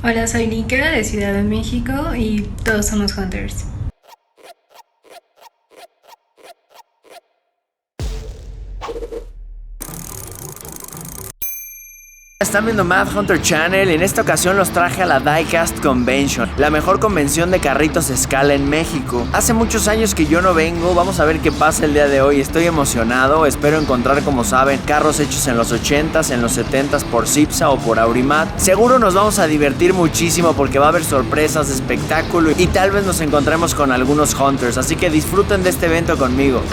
Hola, soy Nika de Ciudad de México y todos somos Hunters. Están viendo Mad Hunter Channel y en esta ocasión los traje a la Diecast Convention, la mejor convención de carritos a escala en México. Hace muchos años que yo no vengo, vamos a ver qué pasa el día de hoy. Estoy emocionado, espero encontrar, como saben, carros hechos en los 80s, en los 70s por Cipsa o por Aurimat. Seguro nos vamos a divertir muchísimo porque va a haber sorpresas, espectáculo y tal vez nos encontremos con algunos Hunters, así que disfruten de este evento conmigo.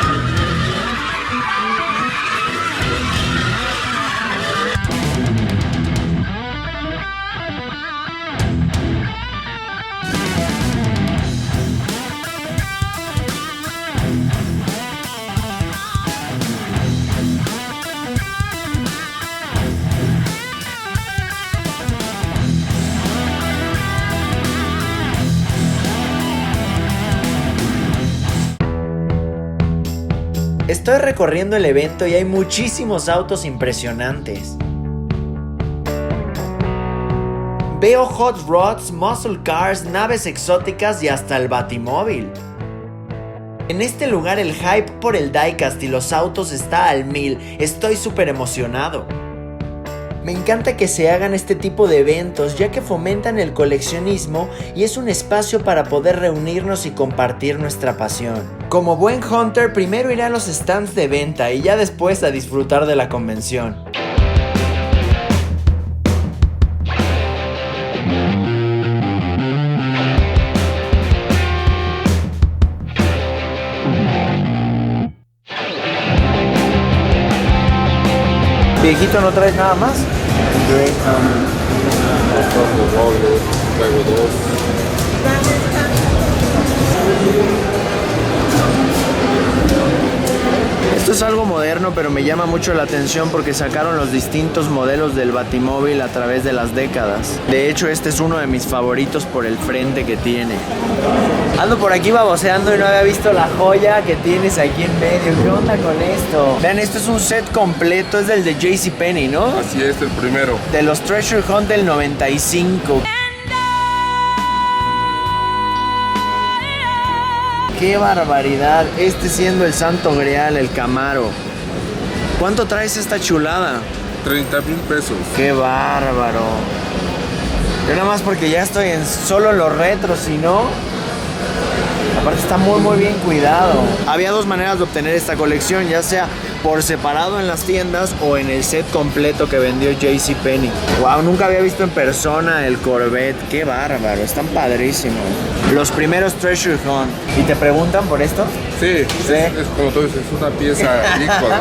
Estoy recorriendo el evento y hay muchísimos autos impresionantes. Veo hot rods, muscle cars, naves exóticas y hasta el Batimóvil. En este lugar el hype por el Diecast y los autos está al 1000. Estoy súper emocionado. Me encanta que se hagan este tipo de eventos ya que fomentan el coleccionismo y es un espacio para poder reunirnos y compartir nuestra pasión. Como buen hunter, primero iré a los stands de venta y ya después a disfrutar de la convención. Viejito, ¿no traes nada más? Esto es algo moderno, pero me llama mucho la atención porque sacaron los distintos modelos del Batimóvil a través de las décadas. De hecho, este es uno de mis favoritos por el frente que tiene. Ando por aquí baboseando y no había visto la joya que tienes aquí en medio. ¿Qué onda con esto? Vean, esto es un set completo, es del de JCPenney, ¿no? Así es, el primero. De los Treasure Hunt del 95. ¡Qué barbaridad! Este siendo el santo grial, el Camaro. ¿Cuánto traes esta chulada? 30,000 pesos. ¡Qué bárbaro! Yo nada más porque ya estoy en solo los retros, si no... Aparte está muy bien cuidado. Había dos maneras de obtener esta colección, ya sea por separado en las tiendas o en el set completo que vendió JCPenney. Wow, nunca había visto en persona el Corvette. Qué bárbaro, están padrísimos. Los primeros Treasure Hunt. ¿Y te preguntan por esto? Sí, ¿Sí? Es como tú dices, es una pieza ícono.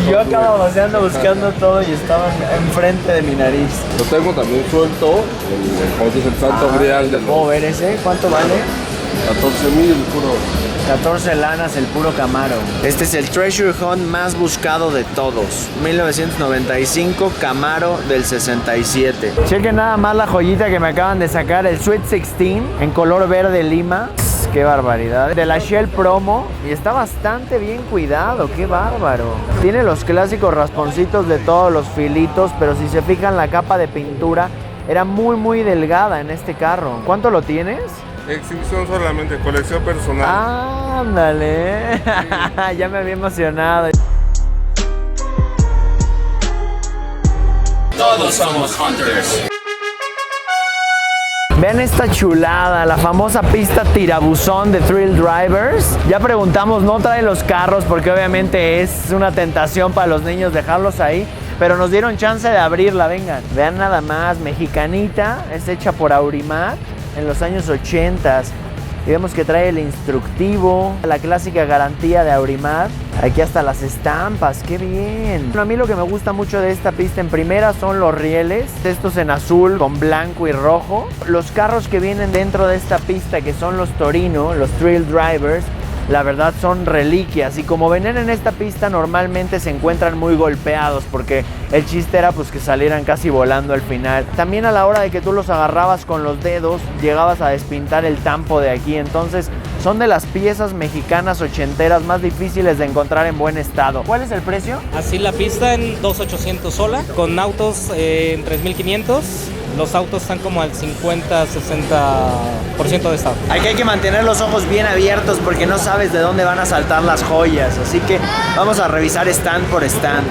Y yo acabo vaciando buscando todo y estaban enfrente de mi nariz. Lo tengo también suelto, como dices, el santo grial de ¿Puedo ver ese? ¿Cuánto vale? 14,000 puro. 14 lanas el puro Camaro. Este es el Treasure Hunt más buscado de todos. 1995, Camaro del 67. Chequen nada más la joyita que me acaban de sacar, el Sweet 16 en color verde lima. Qué barbaridad. De la Shell Promo y está bastante bien cuidado. Qué bárbaro. Tiene los clásicos rasponcitos de todos los filitos, pero si se fijan la capa de pintura era muy delgada en este carro. ¿Cuánto lo tienes? Exhibición solamente, colección personal. Ándale. Ya me había emocionado. Todos somos Hunters. Vean esta chulada, la famosa pista tirabuzón de Thrill Drivers. Ya preguntamos, no trae los carros porque obviamente es una tentación para los niños dejarlos ahí, pero nos dieron chance de abrirla, vengan. Vean nada más, mexicanita, es hecha por Aurimat en los años 80. Y vemos que trae el instructivo, la clásica garantía de Aurimat. Aquí hasta las estampas, qué bien. Bueno, a mí lo que me gusta mucho de esta pista en primera son los rieles, estos en azul con blanco y rojo. Los carros que vienen dentro de esta pista, que son los Torino, los Thrill Drivers, la verdad son reliquias, y como venían en esta pista normalmente se encuentran muy golpeados porque el chiste era pues que salieran casi volando al final. También a la hora de que tú los agarrabas con los dedos llegabas a despintar el tampo de aquí, entonces son de las piezas mexicanas ochenteras más difíciles de encontrar en buen estado. ¿Cuál es el precio? Así la pista en 2,800 sola, con autos en 3,500 Los autos están como al 50-60% de estado. Aquí hay que mantener los ojos bien abiertos porque no sabes de dónde van a saltar las joyas. Así que vamos a revisar stand por stand.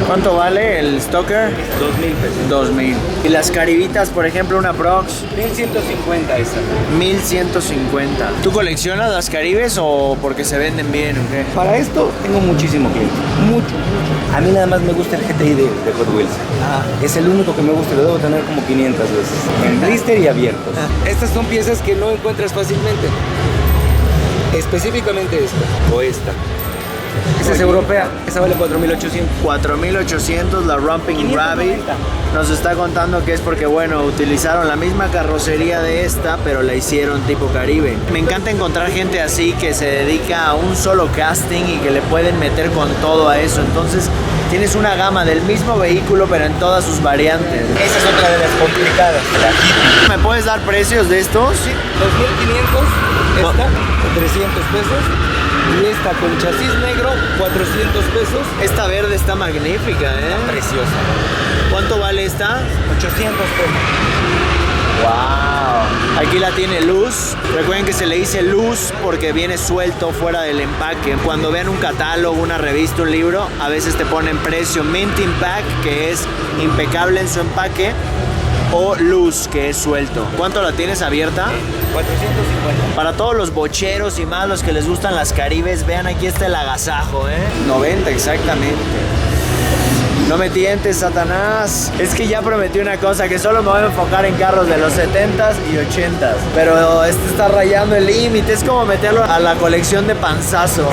¿Cuánto vale el Stoker? 2,000 pesos. 2000. Y las caribitas, por ejemplo, una Prox, 1,150 esa. 1150. ¿Tú coleccionas las caribes o porque se venden bien o qué? Para esto tengo muchísimo cliente, mucho. A mí nada más me gusta el GTI de Hot Wheels. Es el único que me gusta, lo debo tener como 500 veces. En blister y abiertos. Estas son piezas que no encuentras fácilmente. Específicamente esta o esta. Esa es europea, esa vale 4,800. 4800, la Romping Rabbit. Nos está contando que es porque, bueno, utilizaron la misma carrocería de esta, pero la hicieron tipo Caribe. Me encanta encontrar gente así que se dedica a un solo casting y que le pueden meter con todo a eso. Entonces, tienes una gama del mismo vehículo, pero en todas sus variantes. Esa es otra de las complicadas, la Kitty. ¿Me puedes dar precios de estos? Sí, 2,500, esta, 300 pesos. Y esta con chasis negro, 400 pesos. Esta verde está magnífica, ¿eh? Preciosa. ¿Cuánto vale esta? 800 pesos. ¡Wow! Aquí la tiene luz. Recuerden que se le dice luz porque viene suelto fuera del empaque. Cuando vean un catálogo, una revista, un libro, a veces te ponen precio mint in pack, que es impecable en su empaque, o luz, que es suelto. ¿Cuánto la tienes abierta? 450. Para todos los bocheros y más los que les gustan las caribes, vean, aquí está el agasajo, ¿eh? 90 exactamente. No me tientes, Satanás. Es que ya prometí una cosa, que solo me voy a enfocar en carros de los 70s y 80s. Pero este está rayando el límite, es como meterlo a la colección de panzazo.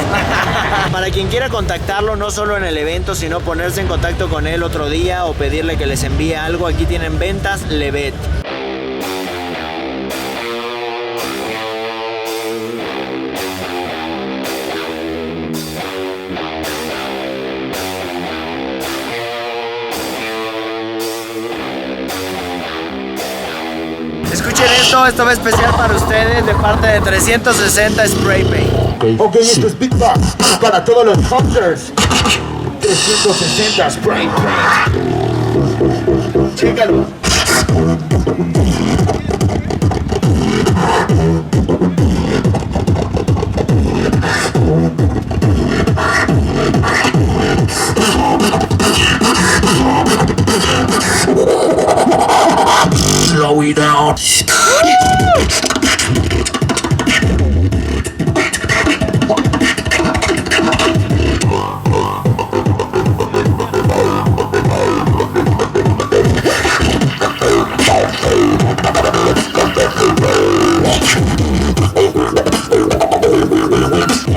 Para quien quiera contactarlo, no solo en el evento, sino ponerse en contacto con él otro día o pedirle que les envíe algo, aquí tienen Ventas Levet. Escuchen esto va especial para ustedes de parte de 360 Spray Paint. Ok, esto es Big Box para todos los hunters. 360 Spray Paint. Chécalo. Slow it down.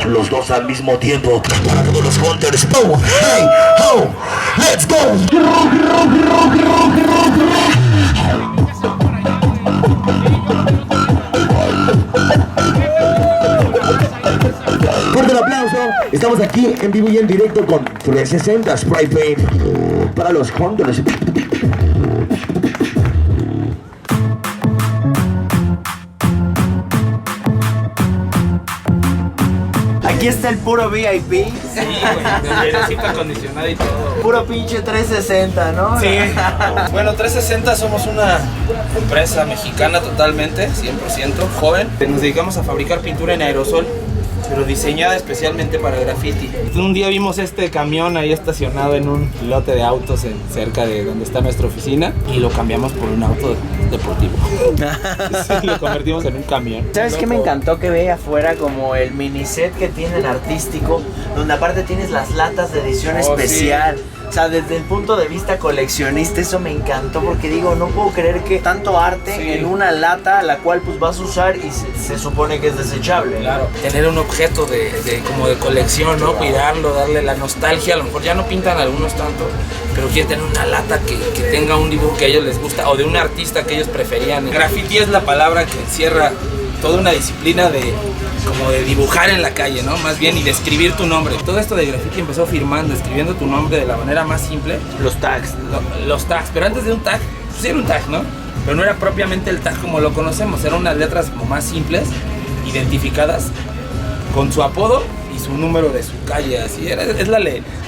Los dos al mismo tiempo para todos los hunters. Oh, hey, oh, let's go. Fuerte el aplauso. Estamos aquí en vivo y en directo con 360 Spray Paint para los hunters. Aquí está el puro VIP. Sí, güey, airecito acondicionado y todo. Puro pinche 360, ¿no? Sí. Bueno, 360 somos una empresa mexicana totalmente, 100% joven. Nos dedicamos a fabricar pintura en aerosol, pero diseñada especialmente para graffiti. Un día vimos este camión ahí estacionado en un lote de autos cerca de donde está nuestra oficina y lo cambiamos por un auto deportivo. Sí, lo convertimos en un camión. ¿Sabes qué me encantó que ve afuera? Como el mini set que tienen artístico, donde aparte tienes las latas de edición especial. Sí. O sea, desde el punto de vista coleccionista, eso me encantó porque digo, no puedo creer que tanto arte en una lata, la cual pues vas a usar y se supone que es desechable. Claro, tener un objeto como de colección, ¿no? Cuidarlo, darle la nostalgia. A lo mejor ya no pintan algunos tanto, pero quieren tener una lata que tenga un dibujo que a ellos les gusta o de un artista que ellos preferían. Graffiti es la palabra que encierra toda una disciplina como de dibujar en la calle, ¿no? Más bien, y de escribir tu nombre. Todo esto de graffiti empezó firmando, escribiendo tu nombre de la manera más simple. Los tags. Los tags, pero antes de un tag, pues era un tag, ¿no? Pero no era propiamente el tag como lo conocemos, eran unas letras como más simples, identificadas con su apodo y su número de su calle, así era, es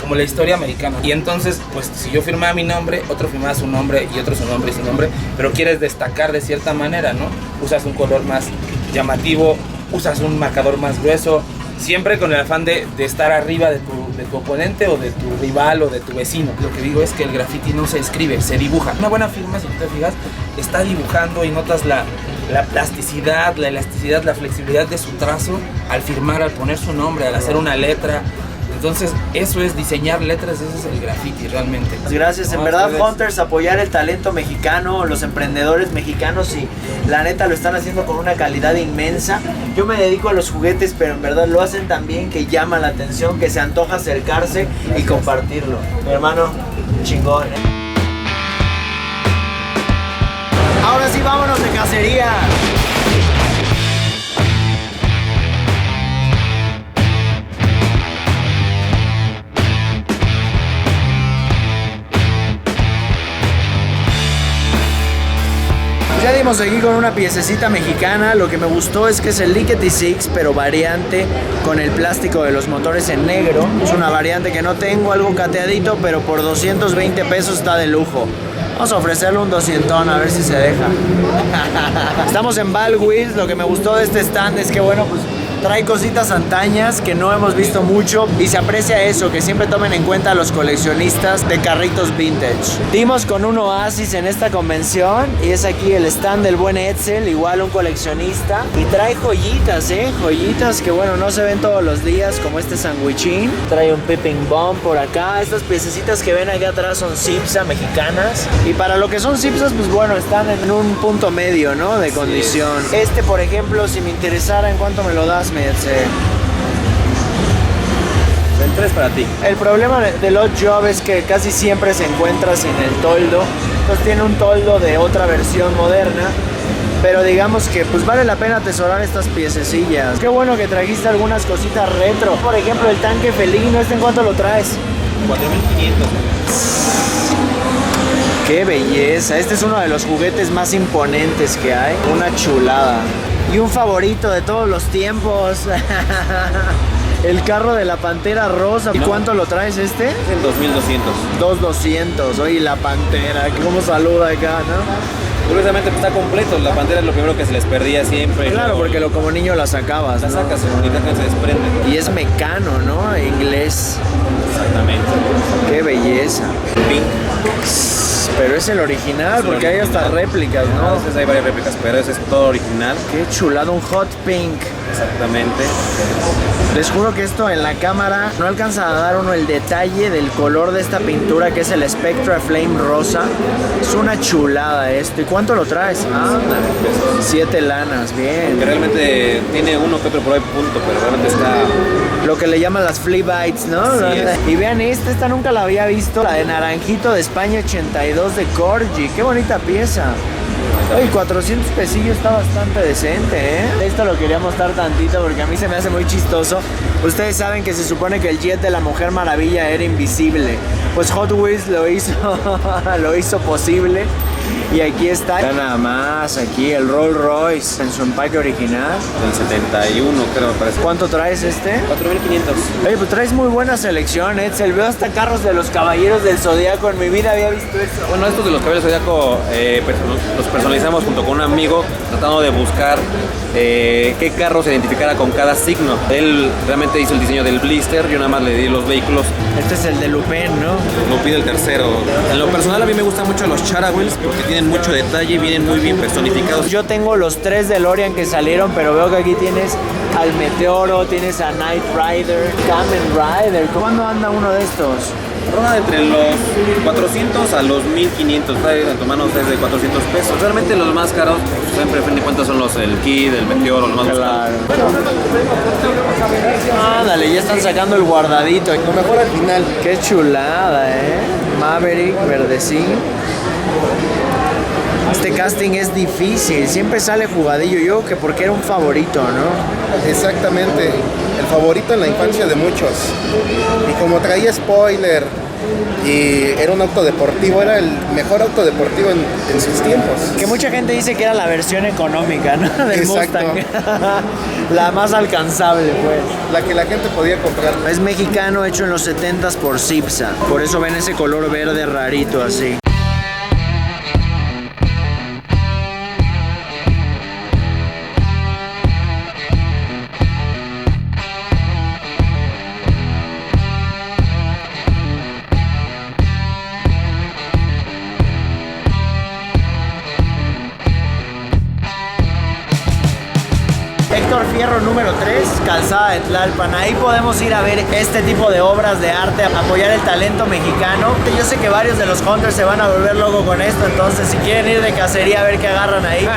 como la historia americana. Y entonces, pues si yo firmaba mi nombre, otro firmaba su nombre y otro su nombre y su nombre, pero quieres destacar de cierta manera, ¿no? Usas un color más llamativo, usas un marcador más grueso, siempre con el afán de estar arriba de tu oponente o de tu rival o de tu vecino. Lo que digo es que el graffiti no se escribe, se dibuja. Una buena firma, si te fijas, está dibujando y notas la plasticidad, la elasticidad, la flexibilidad de su trazo al firmar, al poner su nombre, al hacer una letra. Entonces, eso es diseñar letras, eso es el graffiti realmente. Gracias, en verdad, Hunters, apoyar el talento mexicano, los emprendedores mexicanos, y la neta lo están haciendo con una calidad inmensa. Yo me dedico a los juguetes, pero en verdad lo hacen tan bien que llama la atención, que se antoja acercarse y compartirlo. Mi hermano, chingón. Ahora sí, vámonos de cacería. Ya dimos aquí con una piececita mexicana. Lo que me gustó es que es el Lickety Six, pero variante con el plástico de los motores en negro. Es una variante que no tengo, algo cateadito, pero por 220 pesos está de lujo. Vamos a ofrecerle un 200 a ver si se deja. Estamos en Balwis. Lo que me gustó de este stand es que, bueno, pues trae cositas antañas que no hemos visto mucho y se aprecia eso, que siempre tomen en cuenta a los coleccionistas de carritos vintage. Dimos con un oasis en esta convención y es aquí el stand del buen Edsel, igual un coleccionista, y trae joyitas, joyitas que bueno, no se ven todos los días, como este sandwichín. Trae un peeping bomb por acá. Estas piececitas que ven aquí atrás son Cipsa mexicanas, y para lo que son Cipsas, pues bueno, están en un punto medio, ¿no? De condición. Este, por ejemplo, si me interesara, ¿en cuánto me lo das? El 3 para ti. El problema del Odd Job es que casi siempre se encuentra sin el toldo. Entonces tiene un toldo de otra versión moderna, pero digamos que pues vale la pena atesorar estas piececillas. Qué bueno que trajiste algunas cositas retro. Por ejemplo, el tanque felino, ¿este en cuánto lo traes? 4,500. Qué belleza. Este es uno de los juguetes más imponentes que hay. Una chulada. Y un favorito de todos los tiempos. El carro de la Pantera Rosa. ¿Y cuánto lo traes este? En 2,200. 2,200. Oye, la Pantera, cómo saluda acá, ¿no? Curiosamente está completo. La Pantera es lo primero que se les perdía siempre. Claro, porque como niño la sacabas, la ¿no? sacas, se desprende. Y es mecano, ¿no? Inglés. Exactamente. Qué belleza. Pink. Pero es el original, porque hay hasta réplicas, ¿no? A veces hay varias réplicas, pero ese es todo original. Qué chulado, un hot pink. Exactamente. Les juro que esto en la cámara no alcanza a dar uno el detalle del color de esta pintura, que es el Spectra Flame Rosa. Es una chulada esto. ¿Y cuánto lo traes? Ah, 7 lanas, bien. Que realmente tiene uno que otro por ahí punto, pero realmente está... Lo que le llaman las flea bites, ¿no? Y vean esta nunca la había visto, la de Naranjito de España 82 de Corgi. Qué bonita pieza. Oye, 400 pesillos está bastante decente, ¿eh? Esto lo quería mostrar tantito porque a mí se me hace muy chistoso. Ustedes saben que se supone que el jet de la Mujer Maravilla era invisible. Pues Hot Wheels lo hizo posible. Y aquí está, ya nada más, aquí el Rolls Royce en su empaque original. Del 71, creo, me parece. ¿Cuánto traes este? 4,500. Oye, pues traes muy buena selección, Edsel. Veo hasta carros de los Caballeros del Zodiaco. En mi vida había visto eso. Bueno, estos de los Caballeros del Zodiaco los personalizamos junto con un amigo, tratando de buscar qué carro se identificara con cada signo. Él realmente hizo el diseño del blister, yo nada más le di los vehículos. Este es el de Lupin, ¿no? Lupin el tercero. En lo personal a mí me gustan mucho los Charawheels porque tienen mucho detalle, vienen muy bien personificados. Yo tengo los 3 DeLorean que salieron, pero veo que aquí tienes al Meteoro, tienes a Knight Rider, Kamen Rider. ¿Cuándo anda uno de estos? rondan entre los 400 a los 1500, en tu mano desde 400 pesos. Realmente los más caros, pues, siempre a fin de cuentas son los el Kid, el Meteoro, los más buscados. Ándale, ya están sacando el guardadito. Lo mejor al final. Qué chulada, Maverick, verdecín. Este casting es difícil, siempre sale jugadillo. Yo que porque era un favorito, ¿no? Exactamente, el favorito en la infancia de muchos. Y como traía spoiler y era un auto deportivo, era el mejor auto deportivo en sus tiempos. Que mucha gente dice que era la versión económica, ¿no? Del Exacto. Mustang. La más alcanzable, pues. La que la gente podía comprar. Es mexicano, hecho en los 70s por Cipsa. Por eso ven ese color verde rarito así. Héctor Fierro número 3, Calzada de Tlalpan. Ahí podemos ir a ver este tipo de obras de arte, apoyar el talento mexicano. Yo sé que varios de los hunters se van a volver locos con esto, entonces si quieren ir de cacería a ver qué agarran ahí,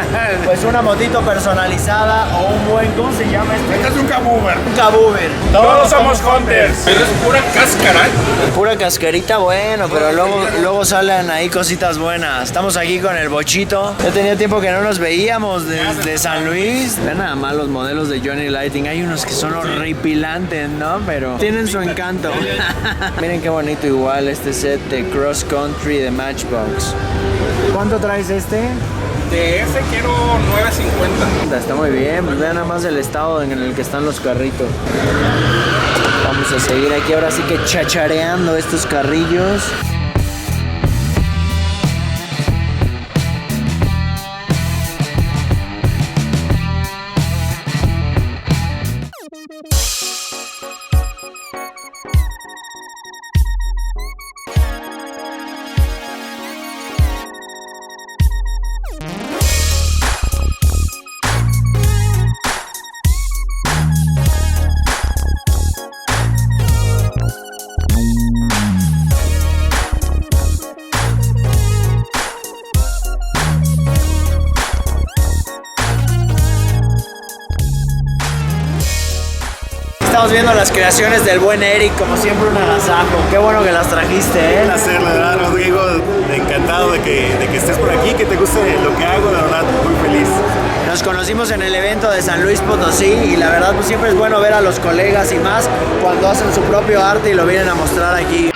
pues una motito personalizada o un buen, ¿cómo se llama este? Este es un cabuber. Un cabuber. Todos somos hunters. Pero es pura cáscara. Pura cascarita, bueno, pero luego salen ahí cositas buenas. Estamos aquí con el Bochito. Ya tenía tiempo que no nos veíamos desde San Luis. Vean nada más los modelos de Johnny Lighting. Hay unos que son horripilantes, ¿no? Pero tienen su encanto. Miren qué bonito igual este set de Cross Country de Matchbox. ¿Cuánto traes este? De ese quiero 9.50. Está muy bien, pues vean nada más el estado en el que están los carritos. Vamos a seguir aquí ahora sí que chachareando estos carrillos. Estamos viendo las creaciones del buen Eric, como siempre un agasajo. Qué bueno que las trajiste, Un placer, la verdad, Rodrigo, encantado de que estés por aquí, que te guste lo que hago, la verdad, muy feliz. Nos conocimos en el evento de San Luis Potosí y la verdad pues siempre es bueno ver a los colegas y más cuando hacen su propio arte y lo vienen a mostrar aquí.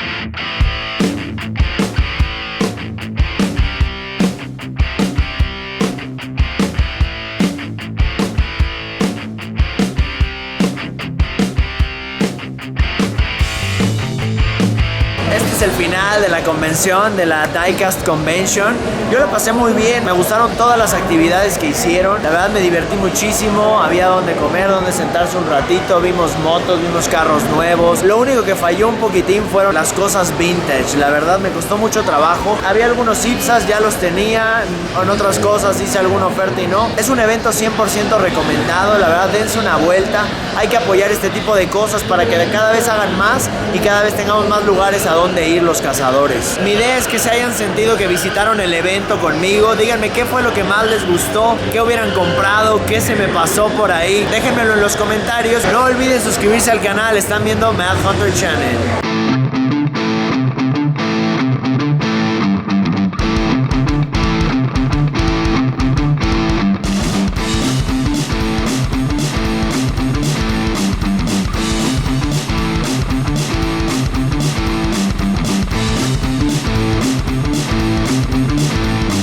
Este es el final de la convención, de la Diecast Convention. Yo lo pasé muy bien, me gustaron todas las actividades que hicieron. La verdad me divertí muchísimo, había donde comer, donde sentarse un ratito, vimos motos, vimos carros nuevos. Lo único que falló un poquitín fueron las cosas vintage. La verdad me costó mucho trabajo. Había algunos Ipsas, ya los tenía, en otras cosas hice alguna oferta y no. Es un evento 100% recomendado, la verdad dense una vuelta. Hay que apoyar este tipo de cosas para que cada vez hagan más y cada vez tengamos más lugares a donde ir los cazadores. Mi idea es que se hayan sentido que visitaron el evento conmigo. Díganme qué fue lo que más les gustó, qué hubieran comprado, qué se me pasó por ahí. Déjenmelo en los comentarios. No olviden suscribirse al canal. Están viendo Mad Hunter Channel.